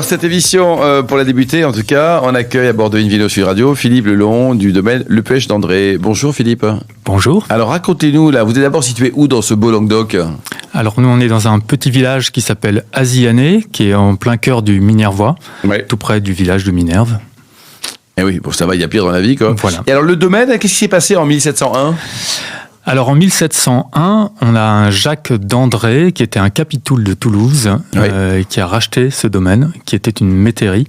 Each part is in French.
Alors cette émission, pour la débuter en tout cas, on accueille à bord de InVino Sud Radio Philippe Lelong du domaine Le Pêche d'André. Bonjour Philippe. Bonjour. Alors racontez-nous, là, vous êtes d'abord situé où dans ce beau Languedoc ? Alors nous on est dans un petit village qui s'appelle Aziané, qui est en plein cœur du Minervois, tout près du village de Minerve. Eh oui, bon ça va, il y a pire dans la vie quoi. Voilà. Et alors le domaine, qu'est-ce qui s'est passé en 1701 ? Alors en 1701, on a un Jacques d'André qui était un capitoul de Toulouse, qui a racheté ce domaine, qui était une métairie.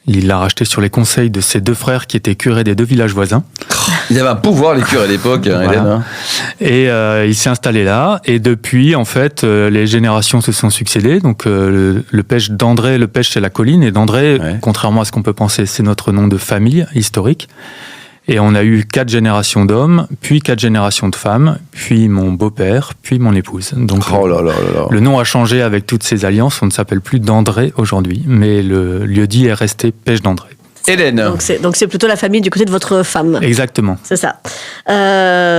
Il l'a racheté sur les conseils de ses deux frères qui étaient curés des deux villages voisins. Il avait un pouvoir les curés à l'époque, voilà. Hélène. Hein. Et il s'est installé là. Et depuis, en fait, les générations se sont succédées. Donc le pêche d'André, le pêche c'est la colline. Et d'André, contrairement à ce qu'on peut penser, c'est notre nom de famille historique. Et on a eu 4 générations d'hommes, puis 4 générations de femmes, puis mon beau-père, puis mon épouse. Donc le nom a changé avec toutes ces alliances. On ne s'appelle plus d'André aujourd'hui, mais le lieu-dit est resté Pêche d'André. Hélène. Donc c'est plutôt la famille du côté de votre femme. Exactement. C'est ça.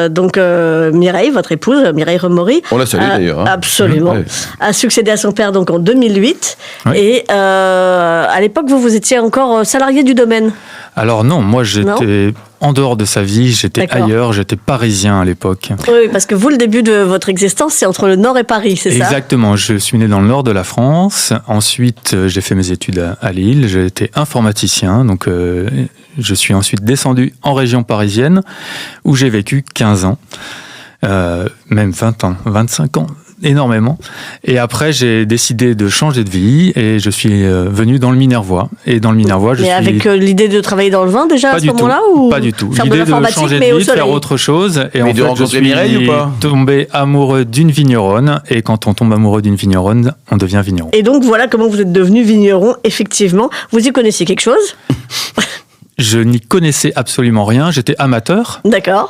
Donc Mireille, votre épouse, Mireille Remory. On la salue d'ailleurs. Hein. Absolument. A succédé à son père donc en 2008. Oui. Et à l'époque, vous étiez encore salarié du domaine. Alors non, moi j'étais en dehors de sa vie, j'étais ailleurs, j'étais parisien à l'époque. Oui, parce que vous, le début de votre existence, c'est entre le Nord et Paris, c'est ça ? Exactement, je suis né dans le Nord de la France. Ensuite, j'ai fait mes études à Lille, j'ai été informaticien, donc je suis ensuite descendu en région parisienne, où j'ai vécu 15 ans, même 20 ans, 25 ans. Énormément. Et après, j'ai décidé de changer de vie et je suis venu dans le Minervois. Et dans le Minervois, Mais avec l'idée de travailler dans le vin déjà à ce moment-là ou pas du tout. L'idée de changer de vie, de faire autre chose. Et en fait, je suis Mireille ou pas tombé amoureux d'une vigneronne. Et quand on tombe amoureux d'une vigneronne, on devient vigneron. Et donc voilà comment vous êtes devenu vigneron, effectivement. Vous y connaissiez quelque chose ? Je n'y connaissais absolument rien. J'étais amateur,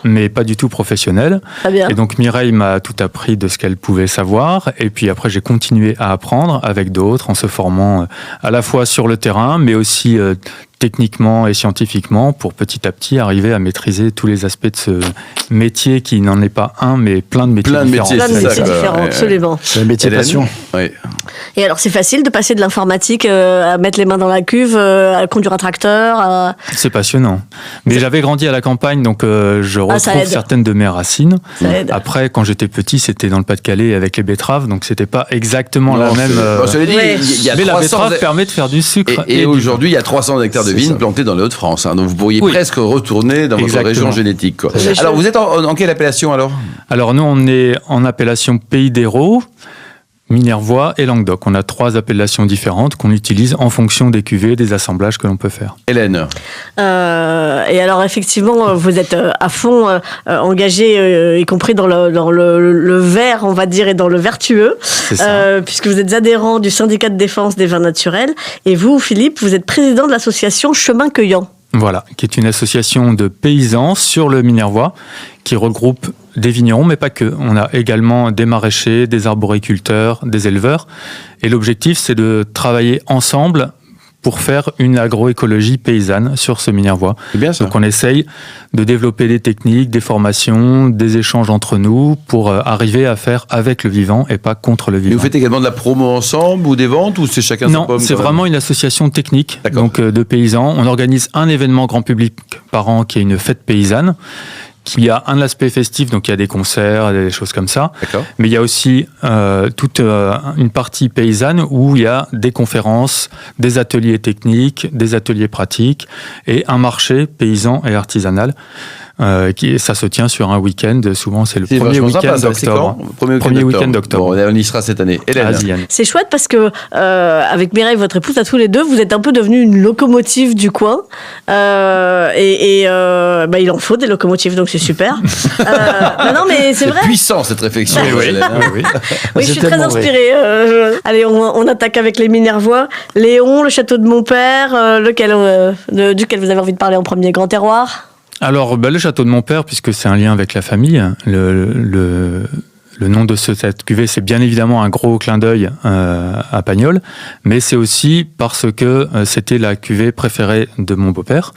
mais pas du tout professionnel. Très bien. Et donc Mireille m'a tout appris de ce qu'elle pouvait savoir. Et puis après, j'ai continué à apprendre avec d'autres en se formant à la fois sur le terrain, mais aussi techniquement et scientifiquement pour petit à petit arriver à maîtriser tous les aspects de ce métier qui n'en est pas un, mais plein de métiers différents. Plein de métiers différents, absolument. C'est un métier passion. Oui. Et alors, c'est facile de passer de l'informatique à mettre les mains dans la cuve, à conduire un tracteur C'est passionnant. Mais j'avais grandi à la campagne, donc je retrouve certaines de mes racines. Après, quand j'étais petit, c'était dans le Pas-de-Calais avec les betteraves, donc c'était pas exactement la même... mais la betterave permet de faire du sucre. Et aujourd'hui, il y a 300 hectares de vignes plantées dans les Hauts-de-France. Hein, donc vous pourriez presque retourner dans votre région génétique. Quoi. Alors, vous êtes en quelle appellation alors ? Alors, nous, on est en appellation Pays d'Hérault, Minervois et Languedoc. On a 3 appellations différentes qu'on utilise en fonction des cuvées et des assemblages que l'on peut faire. Hélène. Et alors effectivement, vous êtes à fond engagé, y compris dans le vert, on va dire, et dans le vertueux, puisque vous êtes adhérent du syndicat de défense des vins naturels. Et vous, Philippe, vous êtes président de l'association Chemin Cueillant. Voilà, qui est une association de paysans sur le Minervois qui regroupe des vignerons, mais pas que. On a également des maraîchers, des arboriculteurs, des éleveurs. Et l'objectif, c'est de travailler ensemble pour faire une agroécologie paysanne sur ce Minervois. C'est bien ça. Donc on essaye de développer des techniques, des formations, des échanges entre nous pour arriver à faire avec le vivant et pas contre le vivant. Mais vous faites également de la promo ensemble ou des ventes ou c'est chacun sa pomme ? Non, c'est vraiment une association technique donc, de paysans. On organise un événement grand public par an qui est une fête paysanne, qui a un aspect festif, donc il y a des concerts, des choses comme ça. Mais il y a aussi toute une partie paysanne où il y a des conférences, des ateliers techniques, des ateliers pratiques et un marché paysan et artisanal. Ça se tient sur un week-end, souvent c'est le premier week-end d'octobre. Premier week-end d'octobre. Bon, on y sera cette année. Hélène. C'est chouette parce que avec Mireille, votre épouse, à tous les deux, vous êtes un peu devenus une locomotive du coin. Il en faut des locomotives, donc c'est super. Non, mais c'est vrai. C'est puissant cette réflexion. Oui, je suis très inspirée. Allez, on attaque avec les Minervois. Léon, le château de mon père, duquel vous avez envie de parler en premier, Grand Terroir. Alors, le château de mon père, puisque c'est un lien avec la famille, le nom de cette cuvée, c'est bien évidemment un gros clin d'œil à Pagnol, mais c'est aussi parce que c'était la cuvée préférée de mon beau-père,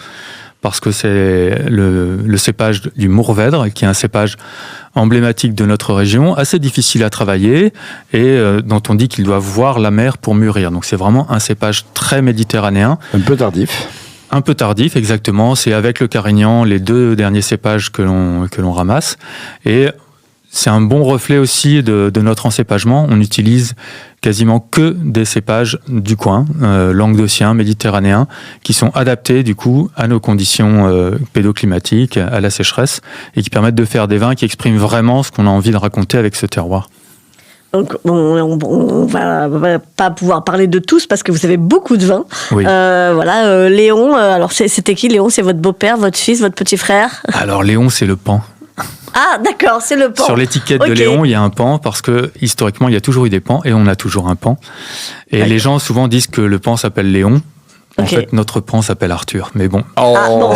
parce que c'est le cépage du Mourvèdre, qui est un cépage emblématique de notre région, assez difficile à travailler et dont on dit qu'il doit voir la mer pour mûrir. Donc c'est vraiment un cépage très méditerranéen. Un peu tardif. Un peu tardif, exactement. C'est avec le Carignan les 2 derniers cépages que l'on ramasse. Et c'est un bon reflet aussi de notre encépagement. On utilise quasiment que des cépages du coin, languedocien, méditerranéen, qui sont adaptés du coup à nos conditions pédoclimatiques, à la sécheresse, et qui permettent de faire des vins qui expriment vraiment ce qu'on a envie de raconter avec ce terroir. Donc, on va pas pouvoir parler de tous parce que vous avez beaucoup de vins. Oui. Léon, alors c'était qui Léon? C'est votre beau-père, votre fils, votre petit frère? Alors Léon, c'est le pan. Ah, d'accord, c'est le pan. Sur l'étiquette de Léon, il y a un pan parce que historiquement, il y a toujours eu des pans et on a toujours un pan. Et les gens souvent disent que le pan s'appelle Léon. En fait, notre pan s'appelle Arthur. Mais bon. Alors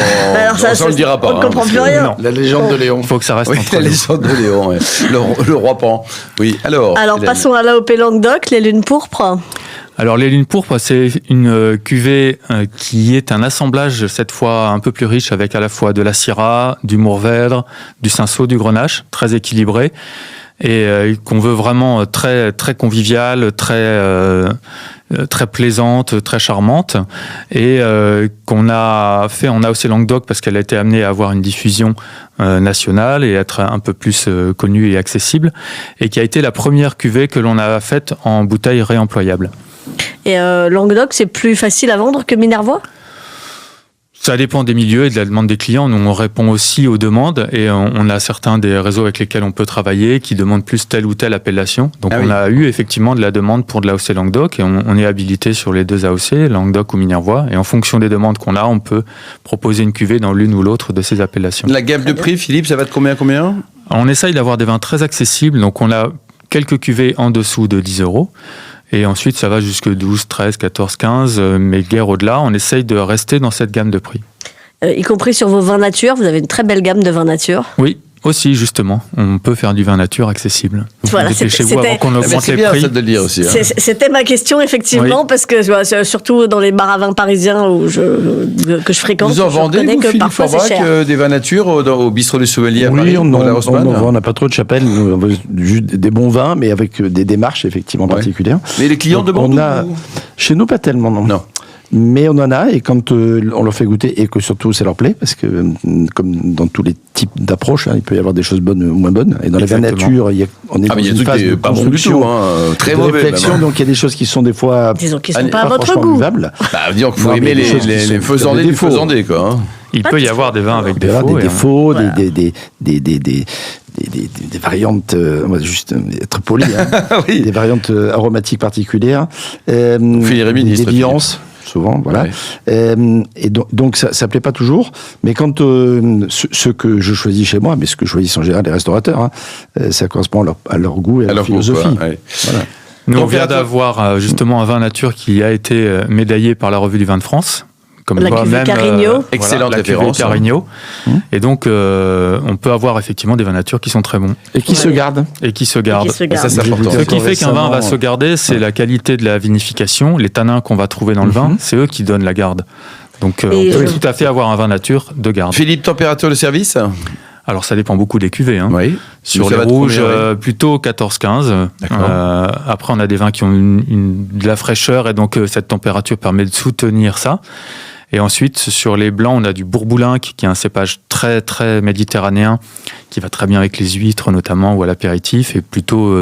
ça on le dira pas. On ne comprend plus rien. Non. La légende de Léon. Il faut que ça reste entre nous. La légende de Léon, ouais. le roi pan. Oui, alors passons à l'AOP Languedoc, les lunes pourpres. Alors, les lunes pourpres, c'est une cuvée qui est un assemblage, cette fois un peu plus riche, avec à la fois de la Syrah, du Mourvèdre, du Cinsault, du Grenache, très équilibré, et qu'on veut vraiment très, très conviviale, très plaisante, très charmante, et qu'on a fait en AOC Languedoc parce qu'elle a été amenée à avoir une diffusion nationale et être un peu plus connue et accessible, et qui a été la première cuvée que l'on a faite en bouteille réemployable. Et Languedoc, c'est plus facile à vendre que Minervois ? Ça dépend des milieux et de la demande des clients. Nous, on répond aussi aux demandes et on a certains des réseaux avec lesquels on peut travailler qui demandent plus telle ou telle appellation. Donc, on a eu effectivement de la demande pour de l'AOC Languedoc et on est habilité sur les 2 AOC, Languedoc ou Minervois. Et en fonction des demandes qu'on a, on peut proposer une cuvée dans l'une ou l'autre de ces appellations. La gamme de prix, Philippe, ça va de combien ? On essaye d'avoir des vins très accessibles. Donc, on a quelques cuvées en dessous de 10 €. Et ensuite, ça va jusque 12, 13, 14, 15, mais guère au-delà. On essaye de rester dans cette gamme de prix. Y compris sur vos vins nature, vous avez une très belle gamme de vins nature. Oui, aussi, justement. On peut faire du vin nature accessible. Voilà, dépêchez-vous avant qu'on augmente les prix. C'est de le dire aussi. C'était ma question, effectivement, parce que surtout dans les bars à vin parisiens que je fréquente, vous en vendez, que Philippe parfois c'est cher. des vins nature au bistrot du Sommelier à Paris, on n'a pas trop de chapelle, on veut juste des bons vins, mais avec des démarches effectivement particulières. Mais les clients demandent chez nous, pas tellement, non. Mais on en a, et quand on leur fait goûter, et que surtout ça leur plaît, parce que comme dans tous les types d'approches, il peut y avoir des choses bonnes ou moins bonnes. Et dans les vins nature, on est dans une phase de construction, très de réflexion, donc il y a des choses qui sont des fois... Disons qu'ils ne sont pas à votre goût. Disons qu'il faut aimer les faisandés, quoi. Il peut y avoir des vins avec des défauts, des variantes, on va juste être poli, des variantes aromatiques particulières, des nuances. Souvent, voilà. Ouais. Et donc ça plaît pas toujours, mais quand ce que je choisis chez moi, mais ce que choisissent en général les restaurateurs, ça correspond à leur goût et à leur philosophie. Voilà. Nous, on vient d'avoir justement un vin nature qui a été médaillé par la Revue du Vin de France. Comme la cuvée Carignan. Excellente référence. Carignan. Et donc, on peut avoir effectivement des vins nature qui sont très bons. Et qui se gardent. Ça, c'est important. Ce qui fait qu'un vin va se garder, c'est la qualité de la vinification, les tanins qu'on va trouver dans le vin, c'est eux qui donnent la garde. Donc, on peut tout à fait avoir un vin nature de garde. Philippe, température de service ? Alors, ça dépend beaucoup des cuvées. Oui. Sur les rouges, plutôt 14-15. Après, on a des vins qui ont de la fraîcheur et donc cette température permet de soutenir ça. Et ensuite, sur les blancs, on a du Bourboulinc, qui est un cépage très, très méditerranéen, qui va très bien avec les huîtres, notamment, ou à l'apéritif, et plutôt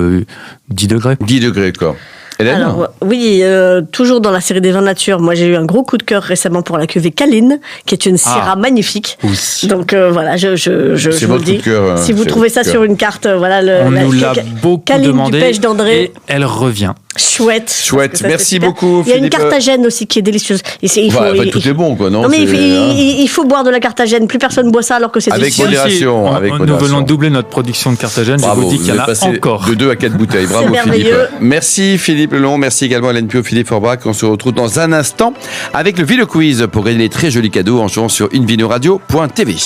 10 degrés. 10 degrés, quoi. Hélène ? Alors, oui, toujours dans la série des vins nature, moi j'ai eu un gros coup de cœur récemment pour la cuvée Caline, qui est une Syrah magnifique. Oui. Donc voilà, je vous le dis. Cœur, si vous trouvez ça sur une carte, voilà. On nous l'a beaucoup Caline demandé du Pêche d'André. Et elle revient. Chouette. Merci beaucoup. Il y a une Carthagène aussi qui est délicieuse. Tout est bon, quoi, non ? Mais il faut boire de la Carthagène. Plus personne boit ça alors que c'est avec modération. Nous venons de doubler notre production de Carthagène. Je vous dis qu'il y en a encore. De 2 à 4 bouteilles. Bravo, Philippe. Merci, Philippe Lelon. Merci également Hélène Pio, Philippe Forbach. On se retrouve dans un instant avec le Vino Quiz pour gagner les très jolis cadeaux en jouant sur invinoradio.tv.